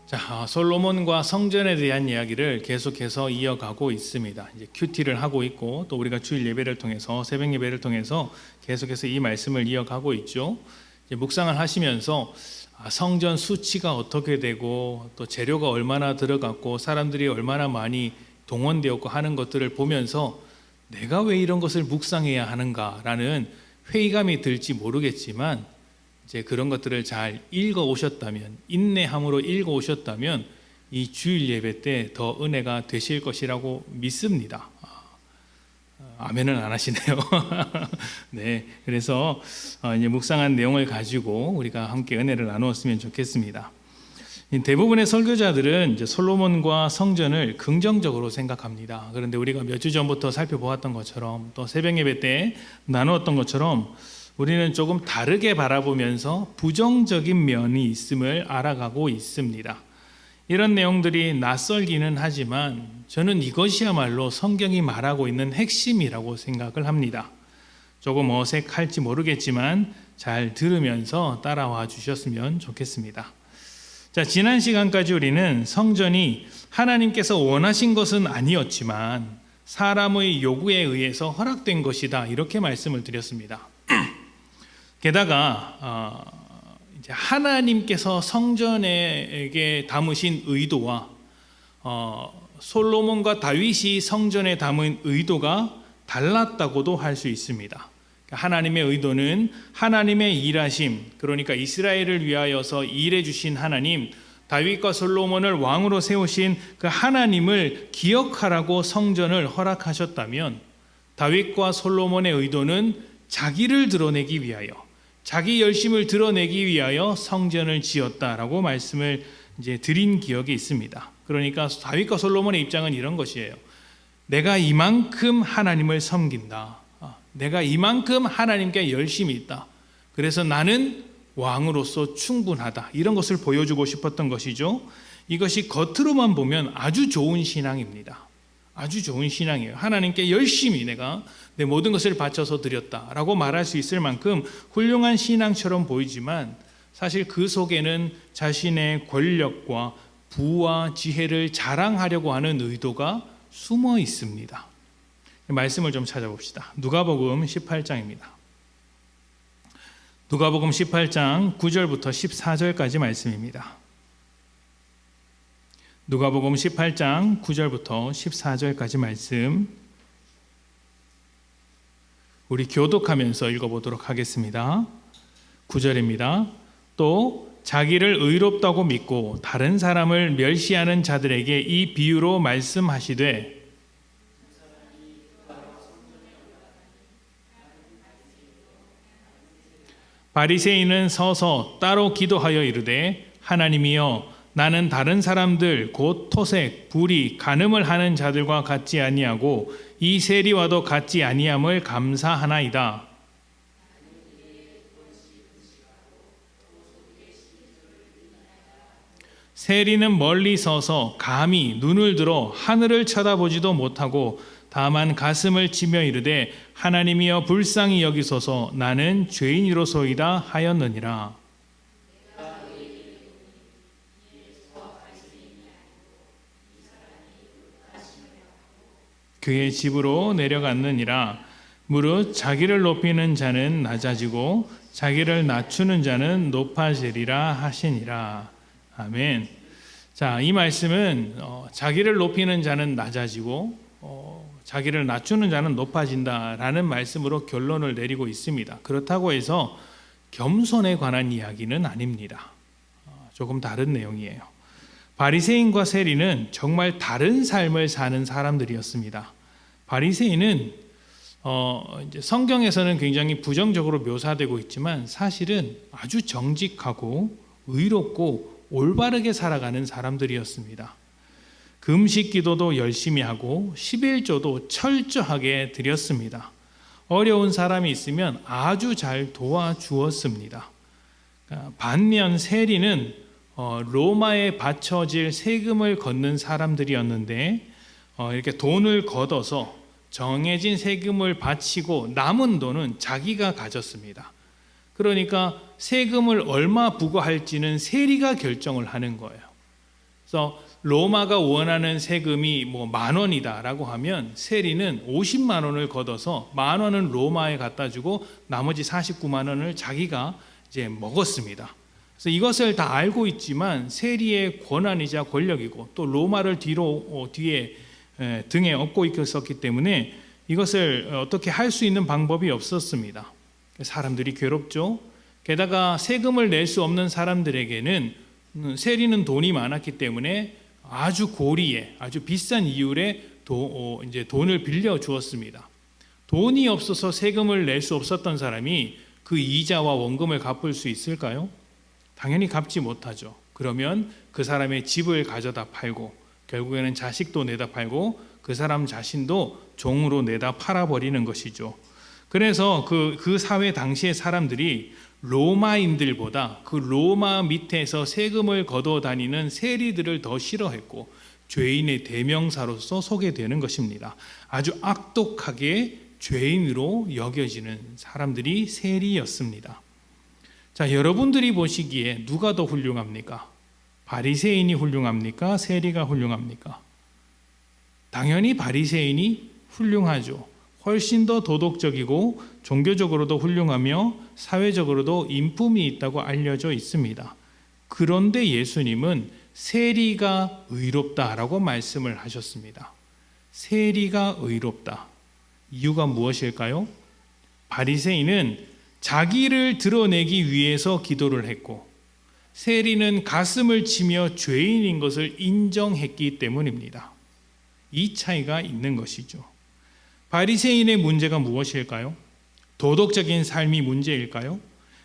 자, 솔로몬과 성전에 대한 이야기를 계속해서 이어가고 있습니다. 이제 큐티를 하고 있고 또 우리가 주일 예배를 통해서 새벽 예배를 통해서 계속해서 이 말씀을 이어가고 있죠. 이제 묵상을 하시면서 성전 수치가 어떻게 되고 또 재료가 얼마나 들어갔고 사람들이 얼마나 많이 동원되었고 하는 것들을 보면서 내가 왜 이런 것을 묵상해야 하는가라는 회의감이 들지 모르겠지만 이제 그런 것들을 잘 읽어 오셨다면, 인내함으로 읽어 오셨다면 이 주일 예배 때 더 은혜가 되실 것이라고 믿습니다. 아멘은 안 하시네요. 네, 그래서 이제 묵상한 내용을 가지고 우리가 함께 은혜를 나누었으면 좋겠습니다. 대부분의 설교자들은 이제 솔로몬과 성전을 긍정적으로 생각합니다. 그런데 우리가 몇 주 전부터 살펴보았던 것처럼 또 새벽 예배 때 나누었던 것처럼 우리는 조금 다르게 바라보면서 부정적인 면이 있음을 알아가고 있습니다. 이런 내용들이 낯설기는 하지만 저는 이것이야말로 성경이 말하고 있는 핵심이라고 생각을 합니다. 조금 어색할지 모르겠지만 잘 들으면서 따라와 주셨으면 좋겠습니다. 자, 지난 시간까지 우리는 성전이 하나님께서 원하신 것은 아니었지만 사람의 요구에 의해서 허락된 것이다, 이렇게 말씀을 드렸습니다. 게다가 이제 하나님께서 성전에게 담으신 의도와 솔로몬과 다윗이 성전에 담은 의도가 달랐다고도 할 수 있습니다. 하나님의 의도는 하나님의 일하심, 그러니까 이스라엘을 위하여서 일해 주신 하나님, 다윗과 솔로몬을 왕으로 세우신 그 하나님을 기억하라고 성전을 허락하셨다면, 다윗과 솔로몬의 의도는 자기를 드러내기 위하여, 자기 열심을 드러내기 위하여 성전을 지었다라고 말씀을 이제 드린 기억이 있습니다. 그러니까 다윗과 솔로몬의 입장은 이런 것이에요. 내가 이만큼 하나님을 섬긴다. 내가 이만큼 하나님께 열심히 있다. 그래서 나는 왕으로서 충분하다. 이런 것을 보여주고 싶었던 것이죠. 이것이 겉으로만 보면 아주 좋은 신앙입니다. 아주 좋은 신앙이에요. 하나님께 열심히 내가 내 모든 것을 바쳐서 드렸다라고 말할 수 있을 만큼 훌륭한 신앙처럼 보이지만 사실 그 속에는 자신의 권력과 부와 지혜를 자랑하려고 하는 의도가 숨어 있습니다. 말씀을 좀 찾아봅시다. 누가복음 18장입니다. 누가복음 18장 9절부터 14절까지 말씀입니다. 누가복음 18장 9절부터 14절까지 말씀 우리 교독하면서 읽어보도록 하겠습니다. 9절입니다. 또 자기를 의롭다고 믿고 다른 사람을 멸시하는 자들에게 이 비유로 말씀하시되 바리새인은 서서 따로 기도하여 이르되 하나님이여 나는 다른 사람들 곧 토색, 불의, 간음을 하는 자들과 같지 아니하고 이 세리와도 같지 아니함을 감사하나이다. 세리는 멀리 서서 감히 눈을 들어 하늘을 쳐다보지도 못하고 다만 가슴을 치며 이르되 하나님이여 불쌍히 여기소서 나는 죄인이로소이다 하였느니라. 그의 집으로 내려갔느니라. 무릇 자기를 높이는 자는 낮아지고 자기를 낮추는 자는 높아지리라 하시니라. 아멘. 자, 이 말씀은 자기를 높이는 자는 낮아지고 자기를 낮추는 자는 높아진다라는 말씀으로 결론을 내리고 있습니다. 그렇다고 해서 겸손에 관한 이야기는 아닙니다. 조금 다른 내용이에요. 바리새인과 세리는 정말 다른 삶을 사는 사람들이었습니다. 바리새인은 이제 성경에서는 굉장히 부정적으로 묘사되고 있지만 사실은 아주 정직하고 의롭고 올바르게 살아가는 사람들이었습니다. 금식 기도도 열심히 하고 11조도 철저하게 드렸습니다. 어려운 사람이 있으면 아주 잘 도와주었습니다. 반면 세리는 로마에 바쳐질 세금을 걷는 사람들이었는데 이렇게 돈을 걷어서 정해진 세금을 바치고 남은 돈은 자기가 가졌습니다. 그러니까 세금을 얼마 부과할지는 세리가 결정을 하는 거예요. 그래서 로마가 원하는 세금이 뭐 10,000원이다라고 하면 세리는 50만 원을 걷어서 10,000원은 로마에 갖다 주고 나머지 49만 원을 자기가 이제 먹었습니다. 그래서 이것을 다 알고 있지만 세리의 권한이자 권력이고 또 로마를 뒤에 등에 업고 있었기 때문에 이것을 어떻게 할 수 있는 방법이 없었습니다. 사람들이 괴롭죠. 게다가 세금을 낼 수 없는 사람들에게는 세리는 돈이 많았기 때문에 아주 고리에 아주 비싼 이율에 이제 돈을 빌려 주었습니다. 돈이 없어서 세금을 낼 수 없었던 사람이 그 이자와 원금을 갚을 수 있을까요? 당연히 갚지 못하죠. 그러면 그 사람의 집을 가져다 팔고 결국에는 자식도 내다 팔고 그 사람 자신도 종으로 내다 팔아버리는 것이죠. 그래서 그 사회 당시의 사람들이 로마인들보다 그 로마 밑에서 세금을 거둬 다니는 세리들을 더 싫어했고 죄인의 대명사로서 소개되는 것입니다. 아주 악독하게 죄인으로 여겨지는 사람들이 세리였습니다. 자, 여러분들이 보시기에 누가 더 훌륭합니까? 바리새인이 훌륭합니까? 세리가 훌륭합니까? 당연히 바리새인이 훌륭하죠. 훨씬 더 도덕적이고 종교적으로도 훌륭하며 사회적으로도 인품이 있다고 알려져 있습니다. 그런데 예수님은 세리가 의롭다라고 말씀을 하셨습니다. 세리가 의롭다. 이유가 무엇일까요? 바리새인은 자기를 드러내기 위해서 기도를 했고 세리는 가슴을 치며 죄인인 것을 인정했기 때문입니다. 이 차이가 있는 것이죠. 바리새인의 문제가 무엇일까요? 도덕적인 삶이 문제일까요?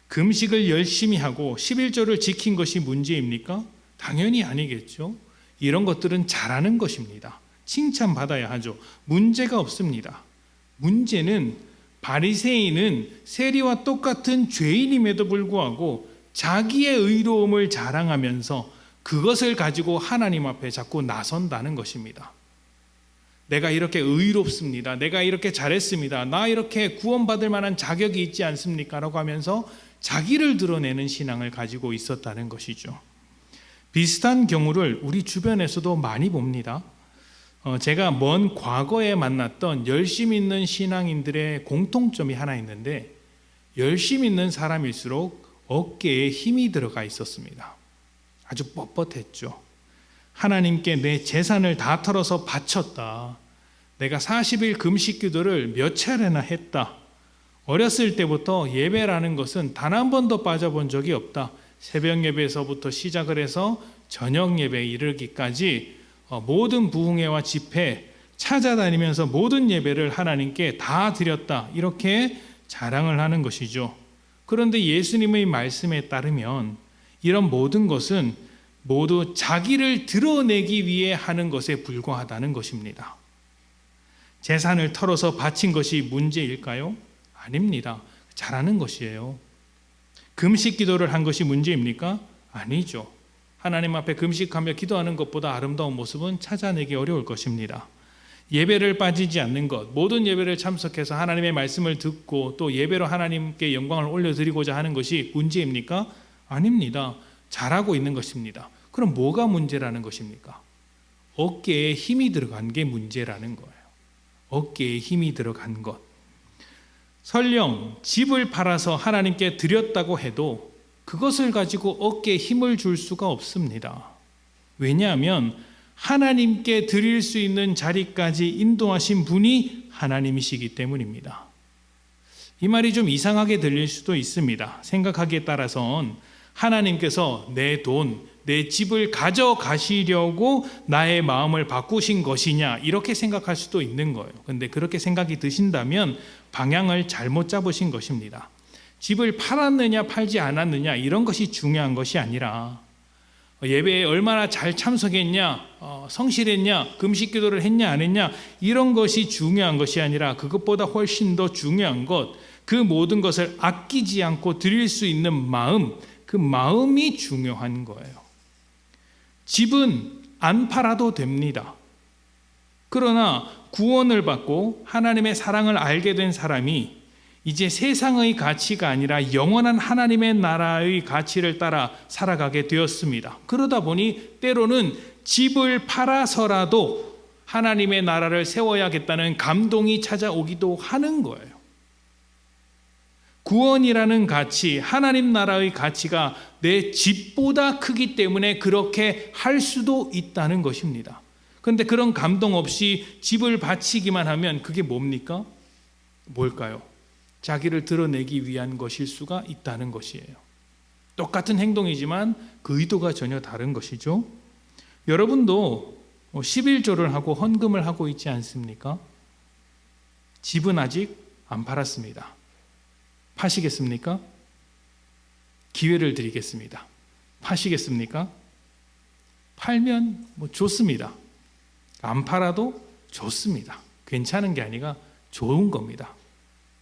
금식을 열심히 하고 11조를 지킨 것이 문제입니까? 당연히 아니겠죠. 이런 것들은 잘하는 것입니다. 칭찬받아야 하죠. 문제가 없습니다. 문제는 바리새인은 세리와 똑같은 죄인임에도 불구하고 자기의 의로움을 자랑하면서 그것을 가지고 하나님 앞에 자꾸 나선다는 것입니다. 내가 이렇게 의롭습니다. 내가 이렇게 잘했습니다. 나 이렇게 구원받을 만한 자격이 있지 않습니까? 라고 하면서 자기를 드러내는 신앙을 가지고 있었다는 것이죠. 비슷한 경우를 우리 주변에서도 많이 봅니다. 제가 먼 과거에 만났던 열심 있는 신앙인들의 공통점이 하나 있는데 열심 있는 사람일수록 어깨에 힘이 들어가 있었습니다. 아주 뻣뻣했죠. 하나님께 내 재산을 다 털어서 바쳤다. 내가 40일 금식 기도를 몇 차례나 했다. 어렸을 때부터 예배라는 것은 단 한 번도 빠져본 적이 없다. 새벽 예배에서부터 시작을 해서 저녁 예배에 이르기까지 모든 부흥회와 집회 찾아다니면서 모든 예배를 하나님께 다 드렸다. 이렇게 자랑을 하는 것이죠. 그런데 예수님의 말씀에 따르면 이런 모든 것은 모두 자기를 드러내기 위해 하는 것에 불과하다는 것입니다. 재산을 털어서 바친 것이 문제일까요? 아닙니다. 잘하는 것이에요. 금식 기도를 한 것이 문제입니까? 아니죠. 하나님 앞에 금식하며 기도하는 것보다 아름다운 모습은 찾아내기 어려울 것입니다. 예배를 빠지지 않는 것, 모든 예배를 참석해서 하나님의 말씀을 듣고 또 예배로 하나님께 영광을 올려드리고자 하는 것이 문제입니까? 아닙니다. 잘하고 있는 것입니다. 그럼 뭐가 문제라는 것입니까? 어깨에 힘이 들어간 게 문제라는 거예요. 어깨에 힘이 들어간 것. 설령 집을 팔아서 하나님께 드렸다고 해도 그것을 가지고 어깨에 힘을 줄 수가 없습니다. 왜냐하면 하나님께 드릴 수 있는 자리까지 인도하신 분이 하나님이시기 때문입니다. 이 말이 좀 이상하게 들릴 수도 있습니다. 생각하기에 따라선 하나님께서 내 돈, 내 집을 가져가시려고 나의 마음을 바꾸신 것이냐 이렇게 생각할 수도 있는 거예요. 그런데 그렇게 생각이 드신다면 방향을 잘못 잡으신 것입니다. 집을 팔았느냐 팔지 않았느냐 이런 것이 중요한 것이 아니라 예배에 얼마나 잘 참석했냐, 성실했냐, 금식 기도를 했냐 안 했냐 이런 것이 중요한 것이 아니라 그것보다 훨씬 더 중요한 것, 그 모든 것을 아끼지 않고 드릴 수 있는 마음, 그 마음이 중요한 거예요. 집은 안 팔아도 됩니다. 그러나 구원을 받고 하나님의 사랑을 알게 된 사람이 이제 세상의 가치가 아니라 영원한 하나님의 나라의 가치를 따라 살아가게 되었습니다. 그러다 보니 때로는 집을 팔아서라도 하나님의 나라를 세워야겠다는 감동이 찾아오기도 하는 거예요. 구원이라는 가치, 하나님 나라의 가치가 내 집보다 크기 때문에 그렇게 할 수도 있다는 것입니다. 그런데 그런 감동 없이 집을 바치기만 하면 그게 뭡니까? 뭘까요? 자기를 드러내기 위한 것일 수가 있다는 것이에요. 똑같은 행동이지만 그 의도가 전혀 다른 것이죠. 여러분도 11조를 하고 헌금을 하고 있지 않습니까? 집은 아직 안 팔았습니다. 파시겠습니까? 기회를 드리겠습니다. 파시겠습니까? 팔면 좋습니다. 안 팔아도 좋습니다. 괜찮은 게 아니라 좋은 겁니다.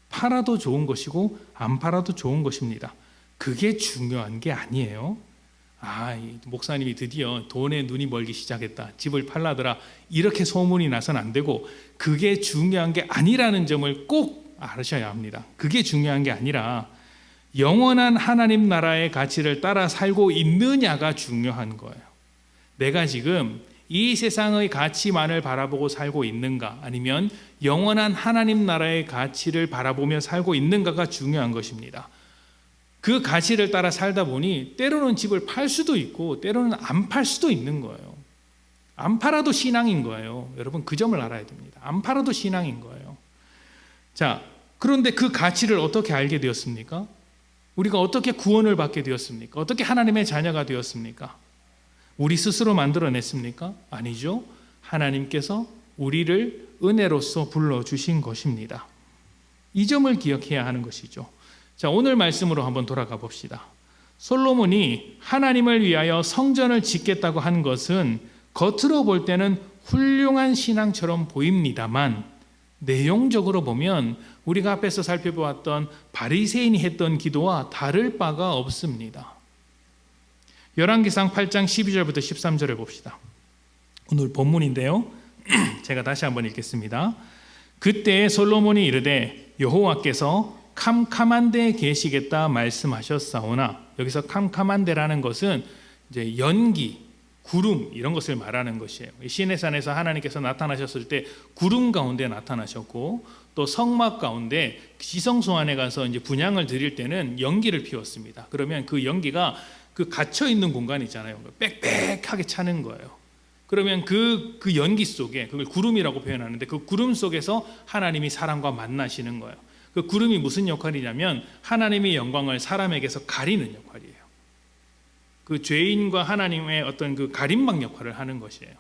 팔아도 좋은 것이고 안 팔아도 좋은 것입니다. 그게 중요한 게 아니에요. 목사님이 드디어 돈에 눈이 멀기 시작했다. 집을 팔라더라. 이렇게 소문이 나서는 안 되고 그게 중요한 게 아니라는 점을 꼭 알으셔야 합니다. 그게 중요한 게 아니라 영원한 하나님 나라의 가치를 따라 살고 있느냐가 중요한 거예요. 내가 지금 이 세상의 가치만을 바라보고 살고 있는가, 아니면 영원한 하나님 나라의 가치를 바라보며 살고 있는가가 중요한 것입니다. 그 가치를 따라 살다 보니 때로는 집을 팔 수도 있고 때로는 안 팔 수도 있는 거예요. 안 팔아도 신앙인 거예요. 여러분 그 점을 알아야 됩니다. 안 팔아도 신앙인 거예요. 자, 그런데 그 가치를 어떻게 알게 되었습니까? 우리가 어떻게 구원을 받게 되었습니까? 어떻게 하나님의 자녀가 되었습니까? 우리 스스로 만들어냈습니까? 아니죠. 하나님께서 우리를 은혜로서 불러주신 것입니다. 이 점을 기억해야 하는 것이죠. 자, 오늘 말씀으로 한번 돌아가 봅시다. 솔로몬이 하나님을 위하여 성전을 짓겠다고 한 것은 겉으로 볼 때는 훌륭한 신앙처럼 보입니다만 내용적으로 보면 우리가 앞에서 살펴보았던 바리새인이 했던 기도와 다를 바가 없습니다. 열왕기상 8장 12절부터 13절을 봅시다. 오늘 본문인데요. 제가 다시 한번 읽겠습니다. 그때 솔로몬이 이르되 여호와께서 캄캄한 데에 계시겠다 말씀하셨사오나, 여기서 캄캄한 데라는 것은 이제 연기, 구름 이런 것을 말하는 것이에요. 시내산에서 하나님께서 나타나셨을 때 구름 가운데 나타나셨고, 또 성막 가운데 지성소 안에 가서 이제 분향을 드릴 때는 연기를 피웠습니다. 그러면 그 연기가 그 갇혀 있는 공간 있잖아요. 빽빽하게 차는 거예요. 그러면 그 연기 속에, 그걸 구름이라고 표현하는데 그 구름 속에서 하나님이 사람과 만나시는 거예요. 그 구름이 무슨 역할이냐면 하나님의 영광을 사람에게서 가리는 역할이에요. 그 죄인과 하나님의 어떤 그 가림막 역할을 하는 것이에요.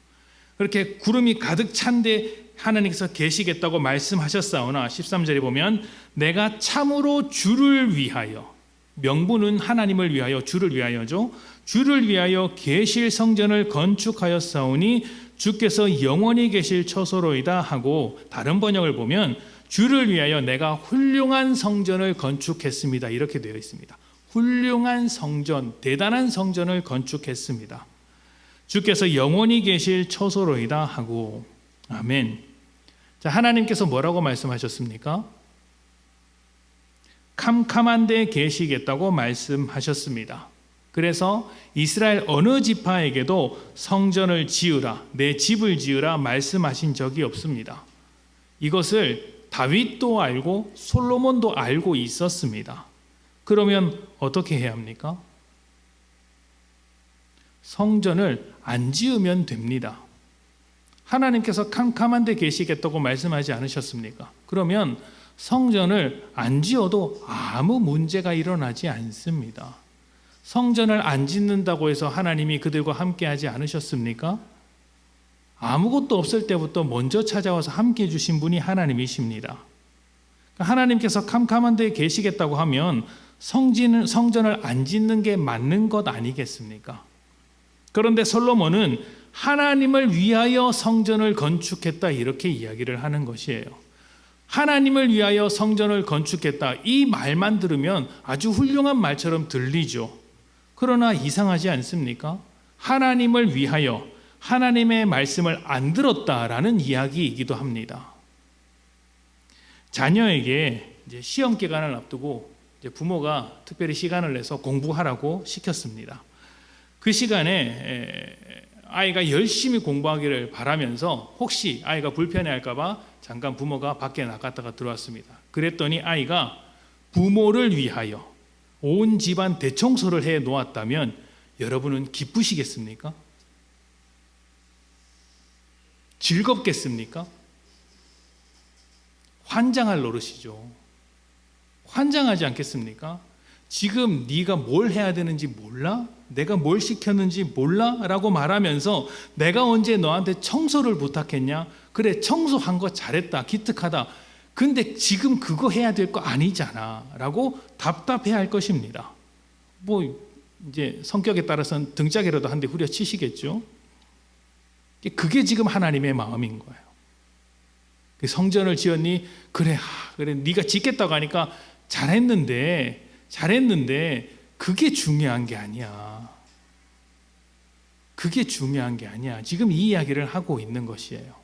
그렇게 구름이 가득 찬데 하나님께서 계시겠다고 말씀하셨사오나 13절에 보면 내가 참으로 주를 위하여, 명분은 하나님을 위하여, 주를 위하여죠. 주를 위하여 계실 성전을 건축하였사오니 주께서 영원히 계실 처소로이다 하고, 다른 번역을 보면 주를 위하여 내가 훌륭한 성전을 건축했습니다. 이렇게 되어 있습니다. 훌륭한 성전, 대단한 성전을 건축했습니다. 주께서 영원히 계실 처소로이다 하고. 아멘. 자, 하나님께서 뭐라고 말씀하셨습니까? 캄캄한 데 계시겠다고 말씀하셨습니다. 그래서 이스라엘 어느 지파에게도 성전을 지으라, 내 집을 지으라 말씀하신 적이 없습니다. 이것을 다윗도 알고 솔로몬도 알고 있었습니다. 그러면 어떻게 해야 합니까? 성전을 안 지으면 됩니다. 하나님께서 캄캄한 데 계시겠다고 말씀하지 않으셨습니까? 그러면 성전을 안 지어도 아무 문제가 일어나지 않습니다. 성전을 안 짓는다고 해서 하나님이 그들과 함께하지 않으셨습니까? 아무것도 없을 때부터 먼저 찾아와서 함께해 주신 분이 하나님이십니다. 하나님께서 캄캄한 데에 계시겠다고 하면 성전을 안 짓는 게 맞는 것 아니겠습니까? 그런데 솔로몬은 하나님을 위하여 성전을 건축했다, 이렇게 이야기를 하는 것이에요. 하나님을 위하여 성전을 건축했다, 이 말만 들으면 아주 훌륭한 말처럼 들리죠. 그러나 이상하지 않습니까? 하나님을 위하여 하나님의 말씀을 안 들었다라는 이야기이기도 합니다. 자녀에게 이제 시험 기간을 앞두고 이제 부모가 특별히 시간을 내서 공부하라고 시켰습니다. 그 시간에 아이가 열심히 공부하기를 바라면서 혹시 아이가 불편해할까봐 잠깐 부모가 밖에 나갔다가 들어왔습니다. 그랬더니 아이가 부모를 위하여 온 집안 대청소를 해 놓았다면 여러분은 기쁘시겠습니까? 즐겁겠습니까? 환장할 노릇이죠. 환장하지 않겠습니까? 지금 네가 뭘 해야 되는지 몰라? 내가 뭘 시켰는지 몰라? 라고 말하면서 내가 언제 너한테 청소를 부탁했냐? 그래, 청소한 거 잘했다, 기특하다. 근데 지금 그거 해야 될 거 아니잖아 라고 답답해 할 것입니다. 뭐 이제 성격에 따라서는 등짝이라도 한 대 후려치시겠죠. 그게 지금 하나님의 마음인 거예요. 성전을 지었니? 그래, 그래, 네가 짓겠다고 하니까 잘했는데 그게 중요한 게 아니야. 그게 중요한 게 아니야. 지금 이 이야기를 하고 있는 것이에요.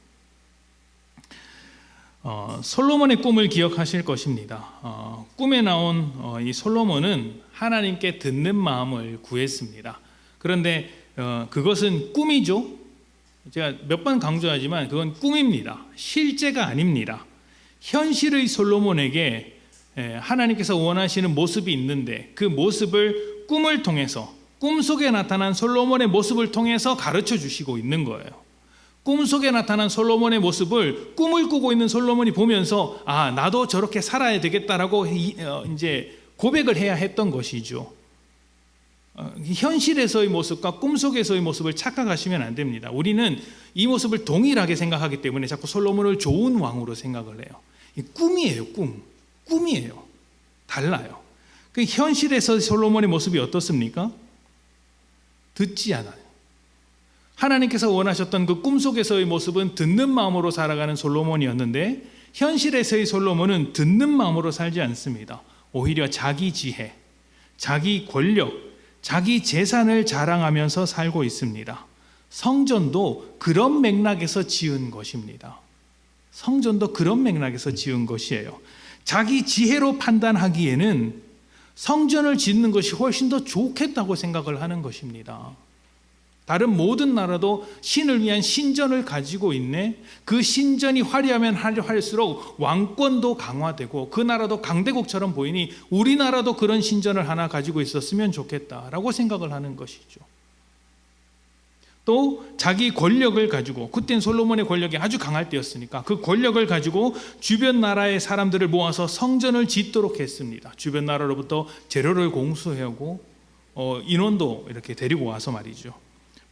솔로몬의 꿈을 기억하실 것입니다. 꿈에 나온 이 솔로몬은 하나님께 듣는 마음을 구했습니다. 그런데 그것은 꿈이죠. 제가 몇 번 강조하지만 그건 꿈입니다. 실제가 아닙니다. 현실의 솔로몬에게 하나님께서 원하시는 모습이 있는데 그 모습을 꿈을 통해서, 꿈속에 나타난 솔로몬의 모습을 통해서 가르쳐 주시고 있는 거예요. 꿈속에 나타난 솔로몬의 모습을 꿈을 꾸고 있는 솔로몬이 보면서 아, 나도 저렇게 살아야 되겠다라고 이제 고백을 해야 했던 것이죠. 현실에서의 모습과 꿈속에서의 모습을 착각하시면 안 됩니다. 우리는 이 모습을 동일하게 생각하기 때문에 자꾸 솔로몬을 좋은 왕으로 생각을 해요. 꿈이에요, 꿈이에요. 달라요. 그 현실에서 솔로몬의 모습이 어떻습니까? 듣지 않아요. 하나님께서 원하셨던 그 꿈속에서의 모습은 듣는 마음으로 살아가는 솔로몬이었는데 현실에서의 솔로몬은 듣는 마음으로 살지 않습니다. 오히려 자기 지혜, 자기 권력, 자기 재산을 자랑하면서 살고 있습니다. 성전도 그런 맥락에서 지은 것입니다. 성전도 그런 맥락에서 지은 것이에요. 자기 지혜로 판단하기에는 성전을 짓는 것이 훨씬 더 좋겠다고 생각을 하는 것입니다. 다른 모든 나라도 신을 위한 신전을 가지고 있네. 그 신전이 화려하면 할수록 왕권도 강화되고 그 나라도 강대국처럼 보이니 우리나라도 그런 신전을 하나 가지고 있었으면 좋겠다라고 생각을 하는 것이죠. 또 자기 권력을 가지고, 그때는 솔로몬의 권력이 아주 강할 때였으니까 그 권력을 가지고 주변 나라의 사람들을 모아서 성전을 짓도록 했습니다. 주변 나라로부터 재료를 공수하고 인원도 이렇게 데리고 와서 말이죠.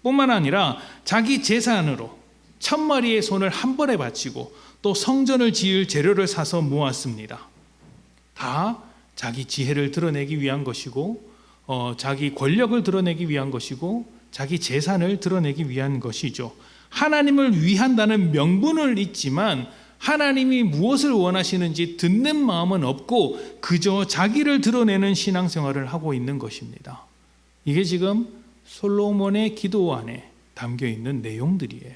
뿐만 아니라 자기 재산으로 1000마리의 손을 한 번에 바치고 또 성전을 지을 재료를 사서 모았습니다. 다 자기 지혜를 드러내기 위한 것이고 자기 권력을 드러내기 위한 것이고 자기 재산을 드러내기 위한 것이죠. 하나님을 위한다는 명분을 잊지만 하나님이 무엇을 원하시는지 듣는 마음은 없고 그저 자기를 드러내는 신앙생활을 하고 있는 것입니다. 이게 지금 솔로몬의 기도 안에 담겨 있는 내용들이에요.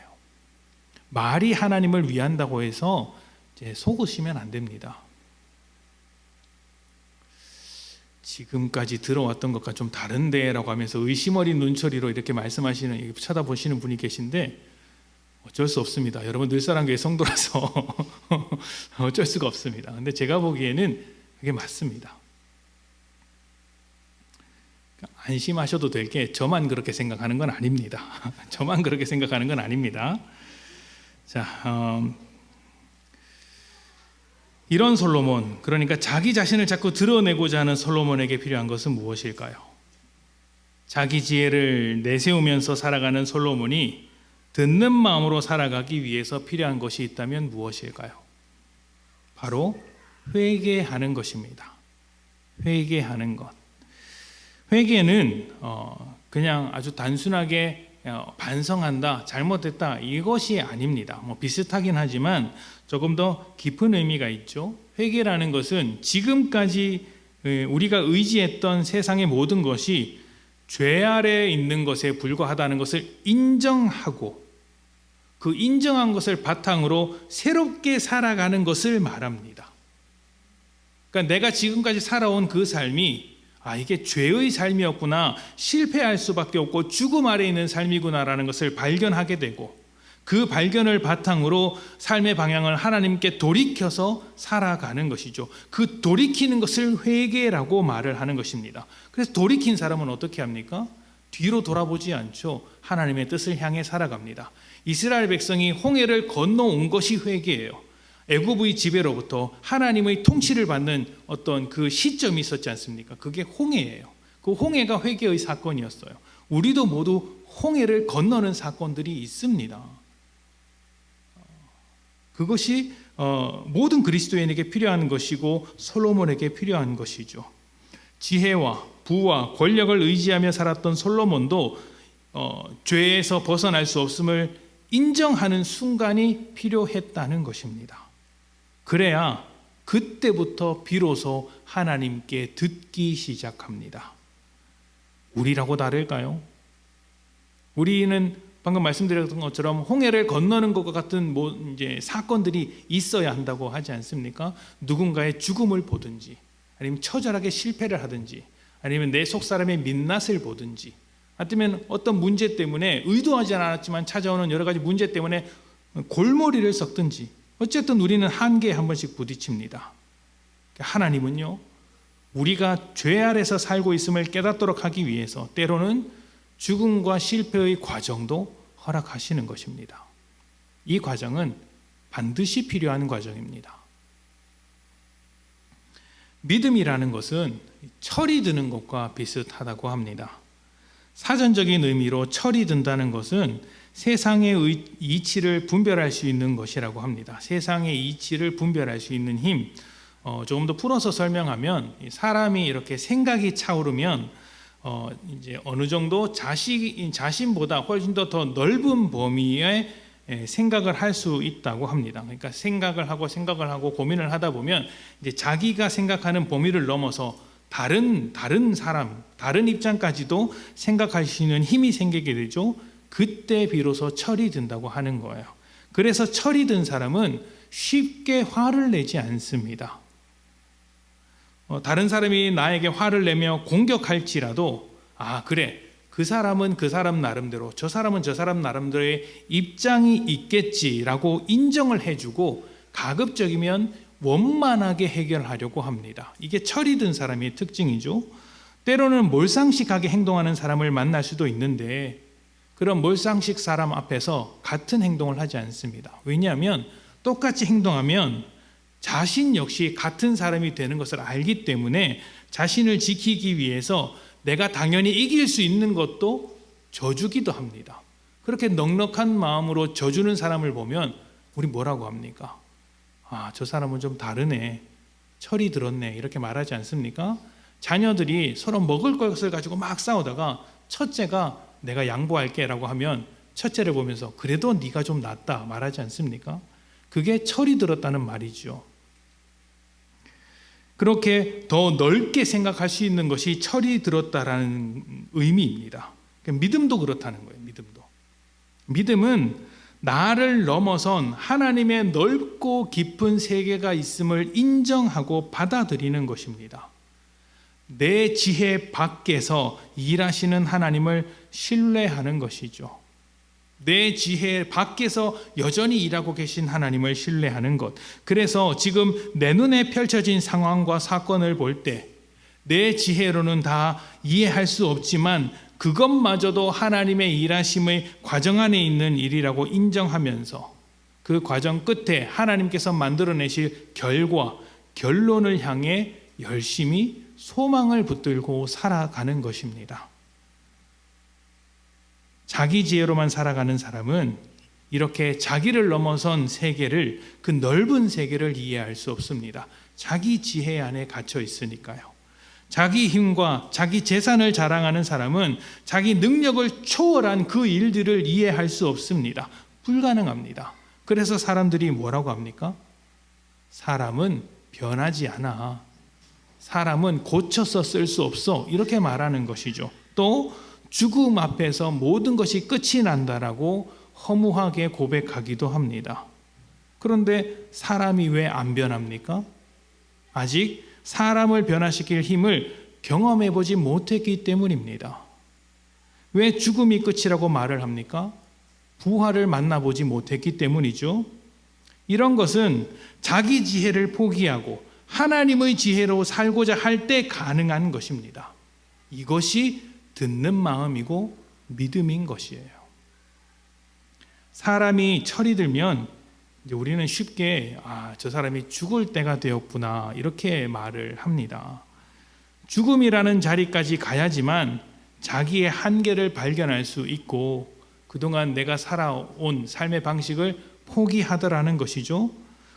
말이 하나님을 위한다고 해서 이제 속으시면 안 됩니다. 지금까지 들어왔던 것과 좀 다른데 라고 하면서 의심 어린 눈초리로 이렇게 말씀하시는, 쳐다보시는 분이 계신데 어쩔 수 없습니다. 여러분 늘사랑교회 성도라서 어쩔 수가 없습니다. 근데 제가 보기에는 그게 맞습니다. 안심하셔도 될 게 저만 그렇게 생각하는 건 아닙니다. 저만 그렇게 생각하는 건 아닙니다. 자, 이런 솔로몬, 그러니까 자기 자신을 자꾸 드러내고자 하는 솔로몬에게 필요한 것은 무엇일까요? 자기 지혜를 내세우면서 살아가는 솔로몬이 듣는 마음으로 살아가기 위해서 필요한 것이 있다면 무엇일까요? 바로 회개하는 것입니다. 회개하는 것. 회개는 그냥 아주 단순하게 반성한다, 잘못했다, 이것이 아닙니다. 비슷하긴 하지만 조금 더 깊은 의미가 있죠. 회개라는 것은 지금까지 우리가 의지했던 세상의 모든 것이 죄 아래에 있는 것에 불과하다는 것을 인정하고 그 인정한 것을 바탕으로 새롭게 살아가는 것을 말합니다. 그러니까 내가 지금까지 살아온 그 삶이 이게 죄의 삶이었구나, 실패할 수밖에 없고 죽음 아래에 있는 삶이구나라는 것을 발견하게 되고 그 발견을 바탕으로 삶의 방향을 하나님께 돌이켜서 살아가는 것이죠. 그 돌이키는 것을 회개라고 말을 하는 것입니다. 그래서 돌이킨 사람은 어떻게 합니까? 뒤로 돌아보지 않죠. 하나님의 뜻을 향해 살아갑니다. 이스라엘 백성이 홍해를 건너온 것이 회개예요. 애굽의 지배로부터 하나님의 통치를 받는 어떤 그 시점이 있었지 않습니까? 그게 홍해예요. 그 홍해가 회개의 사건이었어요. 우리도 모두 홍해를 건너는 사건들이 있습니다. 그것이 모든 그리스도인에게 필요한 것이고 솔로몬에게 필요한 것이죠. 지혜와 부와 권력을 의지하며 살았던 솔로몬도 죄에서 벗어날 수 없음을 인정하는 순간이 필요했다는 것입니다. 그래야 그때부터 비로소 하나님께 듣기 시작합니다. 우리라고 다를까요? 우리는 방금 말씀드렸던 것처럼 홍해를 건너는 것과 같은 이제 사건들이 있어야 한다고 하지 않습니까? 누군가의 죽음을 보든지, 아니면 처절하게 실패를 하든지, 아니면 내 속 사람의 민낯을 보든지, 아니면 어떤 문제 때문에 의도하지 않았지만 찾아오는 여러 가지 문제 때문에 골머리를 썩든지, 어쨌든 우리는 한계에 한 번씩 부딪힙니다. 하나님은요, 우리가 죄 아래서 살고 있음을 깨닫도록 하기 위해서 때로는 죽음과 실패의 과정도 허락하시는 것입니다. 이 과정은 반드시 필요한 과정입니다. 믿음이라는 것은 철이 드는 것과 비슷하다고 합니다. 사전적인 의미로 철이 든다는 것은 세상의 이치를 분별할 수 있는 것이라고 합니다. 세상의 이치를 분별할 수 있는 힘, 조금 더 풀어서 설명하면 사람이 이렇게 생각이 차오르면 이제 어느 정도 자신보다 훨씬 더 넓은 범위의 생각을 할 수 있다고 합니다. 그러니까 생각을 하고 고민을 하다 보면 이제 자기가 생각하는 범위를 넘어서 다른 사람, 다른 입장까지도 생각할 수 있는 힘이 생기게 되죠. 그때 비로소 철이 든다고 하는 거예요. 그래서 철이 든 사람은 쉽게 화를 내지 않습니다. 다른 사람이 나에게 화를 내며 공격할지라도 그래, 그 사람은 그 사람 나름대로, 저 사람은 저 사람 나름대로의 입장이 있겠지라고 인정을 해주고 가급적이면 원만하게 해결하려고 합니다. 이게 철이 든 사람의 특징이죠. 때로는 몰상식하게 행동하는 사람을 만날 수도 있는데 그런 몰상식 사람 앞에서 같은 행동을 하지 않습니다. 왜냐하면 똑같이 행동하면 자신 역시 같은 사람이 되는 것을 알기 때문에 자신을 지키기 위해서 내가 당연히 이길 수 있는 것도 져주기도 합니다. 그렇게 넉넉한 마음으로 져주는 사람을 보면 우리 뭐라고 합니까? 저 사람은 좀 다르네, 철이 들었네, 이렇게 말하지 않습니까? 자녀들이 서로 먹을 것을 가지고 막 싸우다가 첫째가 내가 양보할게 라고 하면 첫째를 보면서 그래도 네가 좀 낫다 말하지 않습니까? 그게 철이 들었다는 말이죠. 그렇게 더 넓게 생각할 수 있는 것이 철이 들었다라는 의미입니다. 믿음도 그렇다는 거예요. 믿음은 나를 넘어선 하나님의 넓고 깊은 세계가 있음을 인정하고 받아들이는 것입니다. 내 지혜 밖에서 일하시는 하나님을 신뢰하는 것이죠. 내 지혜 밖에서 여전히 일하고 계신 하나님을 신뢰하는 것. 그래서 지금 내 눈에 펼쳐진 상황과 사건을 볼 때 내 지혜로는 다 이해할 수 없지만 그것마저도 하나님의 일하심의 과정 안에 있는 일이라고 인정하면서 그 과정 끝에 하나님께서 만들어내실 결과, 결론을 향해 열심히 소망을 붙들고 살아가는 것입니다. 자기 지혜로만 살아가는 사람은 이렇게 자기를 넘어선 세계를, 그 넓은 세계를 이해할 수 없습니다. 자기 지혜 안에 갇혀 있으니까요. 자기 힘과 자기 재산을 자랑하는 사람은 자기 능력을 초월한 그 일들을 이해할 수 없습니다. 불가능합니다. 그래서 사람들이 뭐라고 합니까? 사람은 변하지 않아. 사람은 고쳐서 쓸 수 없어. 이렇게 말하는 것이죠. 또 죽음 앞에서 모든 것이 끝이 난다라고 허무하게 고백하기도 합니다. 그런데 사람이 왜 안 변합니까? 아직 사람을 변화시킬 힘을 경험해 보지 못했기 때문입니다. 왜 죽음이 끝이라고 말을 합니까? 부활을 만나보지 못했기 때문이죠. 이런 것은 자기 지혜를 포기하고 하나님의 지혜로 살고자 할 때 가능한 것입니다. 이것이 듣는 마음이고 믿음인 것이에요. 사람이 철이 들면 이제 우리는 쉽게 저 사람이 죽을 때가 되었구나 이렇게 말을 합니다. 죽음이라는 자리까지 가야지만 자기의 한계를 발견할 수 있고 그동안 내가 살아온 삶의 방식을 포기하더라는 것이죠.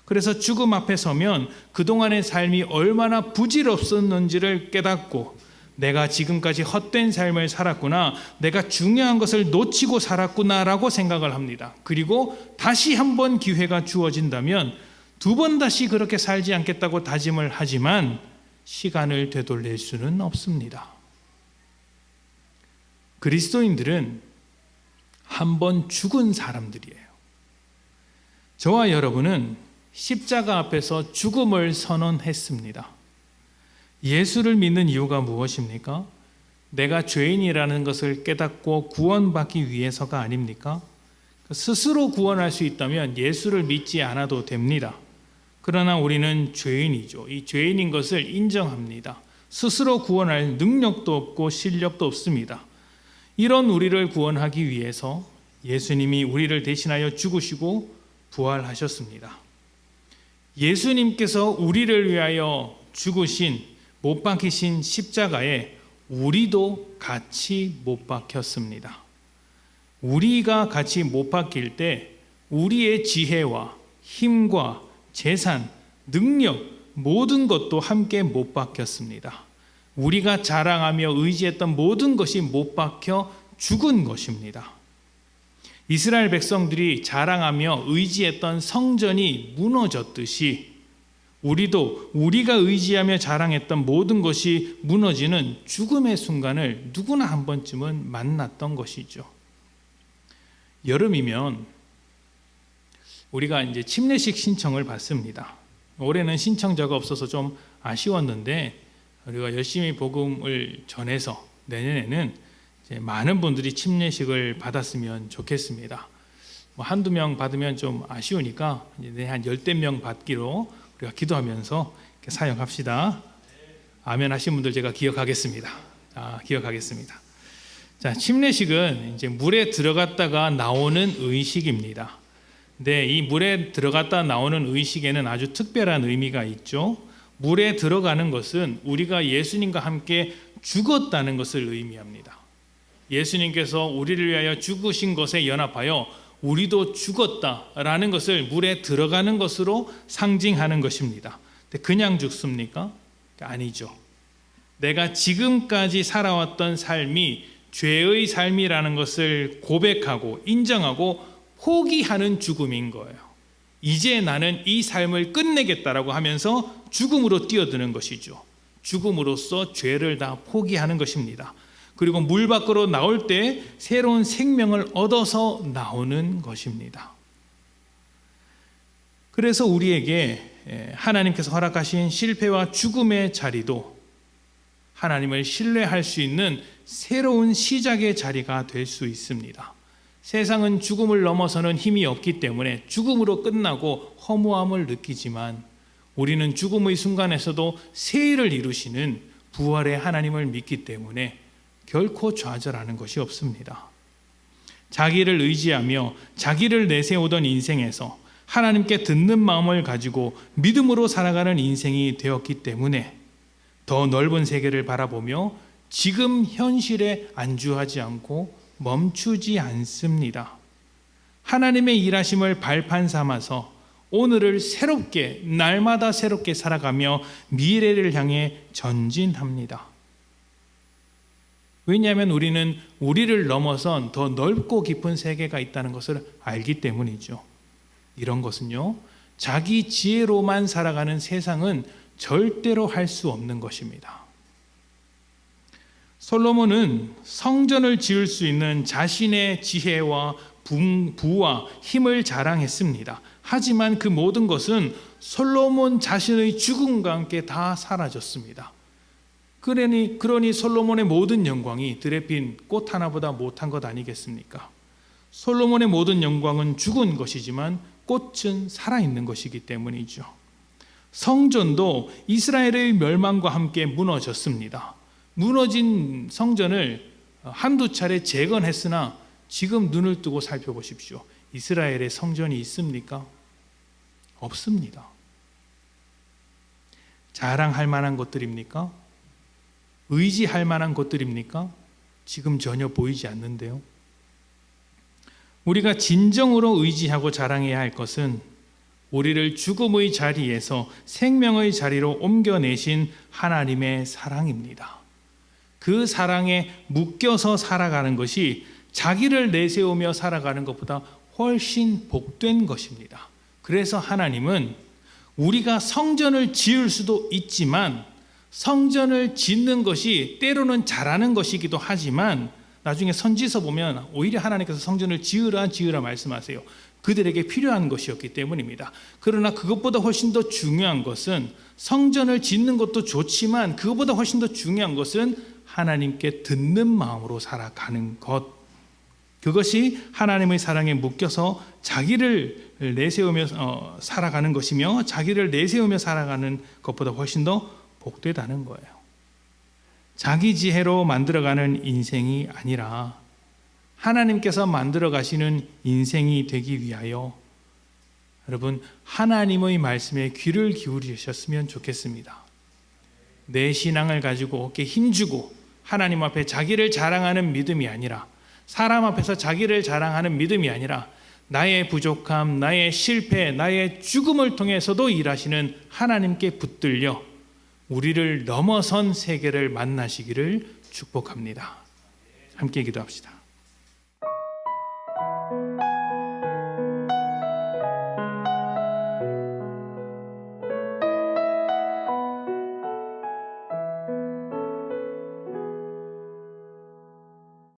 그래서 죽음 앞에 서면 그동안의 삶이 얼마나 부질없었는지를 깨닫고 내가 지금까지 헛된 삶을 살았구나, 내가 중요한 것을 놓치고 살았구나라고 생각을 합니다. 그리고 다시 한번 기회가 주어진다면 두 번 다시 그렇게 살지 않겠다고 다짐을 하지만 시간을 되돌릴 수는 없습니다. 그리스도인들은 한 번 죽은 사람들이에요. 저와 여러분은 십자가 앞에서 죽음을 선언했습니다. 예수를 믿는 이유가 무엇입니까? 내가 죄인이라는 것을 깨닫고 구원받기 위해서가 아닙니까? 스스로 구원할 수 있다면 예수를 믿지 않아도 됩니다. 그러나 우리는 죄인이죠. 이 죄인인 것을 인정합니다. 스스로 구원할 능력도 없고 실력도 없습니다. 이런 우리를 구원하기 위해서 예수님이 우리를 대신하여 죽으시고 부활하셨습니다. 예수님께서 우리를 위하여 죽으신 못 박히신 십자가에 우리도 같이 못 박혔습니다. 우리가 같이 못 박힐 때 우리의 지혜와 힘과 재산, 능력 모든 것도 함께 못 박혔습니다. 우리가 자랑하며 의지했던 모든 것이 못 박혀 죽은 것입니다. 이스라엘 백성들이 자랑하며 의지했던 성전이 무너졌듯이 우리도 우리가 의지하며 자랑했던 모든 것이 무너지는 죽음의 순간을 누구나 한 번쯤은 만났던 것이죠. 여름이면 우리가 이제 침례식 신청을 받습니다. 올해는 신청자가 없어서 좀 아쉬웠는데 우리가 열심히 복음을 전해서 내년에는 이제 많은 분들이 침례식을 받았으면 좋겠습니다. 한두 명 받으면 좀 아쉬우니까 이제 한 10대 명 받기로 우리가 기도하면서 사역합시다. 아멘 하신 분들 제가 기억하겠습니다. 기억하겠습니다. 자, 침례식은 이제 물에 들어갔다가 나오는 의식입니다. 근데 이 물에 들어갔다 나오는 의식에는 아주 특별한 의미가 있죠. 물에 들어가는 것은 우리가 예수님과 함께 죽었다는 것을 의미합니다. 예수님께서 우리를 위하여 죽으신 것에 연합하여 우리도 죽었다라는 것을 물에 들어가는 것으로 상징하는 것입니다. 근데 그냥 죽습니까? 아니죠. 내가 지금까지 살아왔던 삶이 죄의 삶이라는 것을 고백하고 인정하고 포기하는 죽음인 거예요. 이제 나는 이 삶을 끝내겠다라고 하면서 죽음으로 뛰어드는 것이죠. 죽음으로써 죄를 다 포기하는 것입니다. 그리고 물 밖으로 나올 때 새로운 생명을 얻어서 나오는 것입니다. 그래서 우리에게 하나님께서 허락하신 실패와 죽음의 자리도 하나님을 신뢰할 수 있는 새로운 시작의 자리가 될 수 있습니다. 세상은 죽음을 넘어서는 힘이 없기 때문에 죽음으로 끝나고 허무함을 느끼지만 우리는 죽음의 순간에서도 새해를 이루시는 부활의 하나님을 믿기 때문에 결코 좌절하는 것이 없습니다. 자기를 의지하며 자기를 내세우던 인생에서 하나님께 듣는 마음을 가지고 믿음으로 살아가는 인생이 되었기 때문에 더 넓은 세계를 바라보며 지금 현실에 안주하지 않고 멈추지 않습니다. 하나님의 일하심을 발판 삼아서 오늘을 새롭게 날마다 새롭게 살아가며 미래를 향해 전진합니다. 왜냐하면 우리는 우리를 넘어선 더 넓고 깊은 세계가 있다는 것을 알기 때문이죠. 이런 것은요, 자기 지혜로만 살아가는 세상은 절대로 할 수 없는 것입니다. 솔로몬은 성전을 지을 수 있는 자신의 지혜와 부와 힘을 자랑했습니다. 하지만 그 모든 것은 솔로몬 자신의 죽음과 함께 다 사라졌습니다. 그러니 솔로몬의 모든 영광이 들에 핀 꽃 하나보다 못한 것 아니겠습니까? 솔로몬의 모든 영광은 죽은 것이지만 꽃은 살아있는 것이기 때문이죠. 성전도 이스라엘의 멸망과 함께 무너졌습니다. 무너진 성전을 한두 차례 재건했으나 지금 눈을 뜨고 살펴보십시오. 이스라엘의 성전이 있습니까? 없습니다. 자랑할 만한 것들입니까? 의지할 만한 것들입니까? 지금 전혀 보이지 않는데요. 우리가 진정으로 의지하고 자랑해야 할 것은 우리를 죽음의 자리에서 생명의 자리로 옮겨내신 하나님의 사랑입니다. 그 사랑에 묶여서 살아가는 것이 자기를 내세우며 살아가는 것보다 훨씬 복된 것입니다. 그래서 하나님은 우리가 성전을 지을 수도 있지만 성전을 짓는 것이 때로는 잘하는 것이기도 하지만 나중에 선지서 보면 오히려 하나님께서 성전을 지으라 말씀하세요. 그들에게 필요한 것이었기 때문입니다. 그러나 그것보다 훨씬 더 중요한 것은 성전을 짓는 것도 좋지만 그것보다 훨씬 더 중요한 것은 하나님께 듣는 마음으로 살아가는 것. 그것이 하나님의 사랑에 묶여서 자기를 내세우며 살아가는 것이며 자기를 내세우며 살아가는 것보다 훨씬 더 복되다는 거예요. 자기 지혜로 만들어가는 인생이 아니라 하나님께서 만들어 가시는 인생이 되기 위하여 여러분 하나님의 말씀에 귀를 기울이셨으면 좋겠습니다. 내 신앙을 가지고 어깨에 힘주고 하나님 앞에 자기를 자랑하는 믿음이 아니라 사람 앞에서 자기를 자랑하는 믿음이 아니라 나의 부족함, 나의 실패, 나의 죽음을 통해서도 일하시는 하나님께 붙들려 우리를 넘어선 세계를 만나시기를 축복합니다. 함께 기도합시다.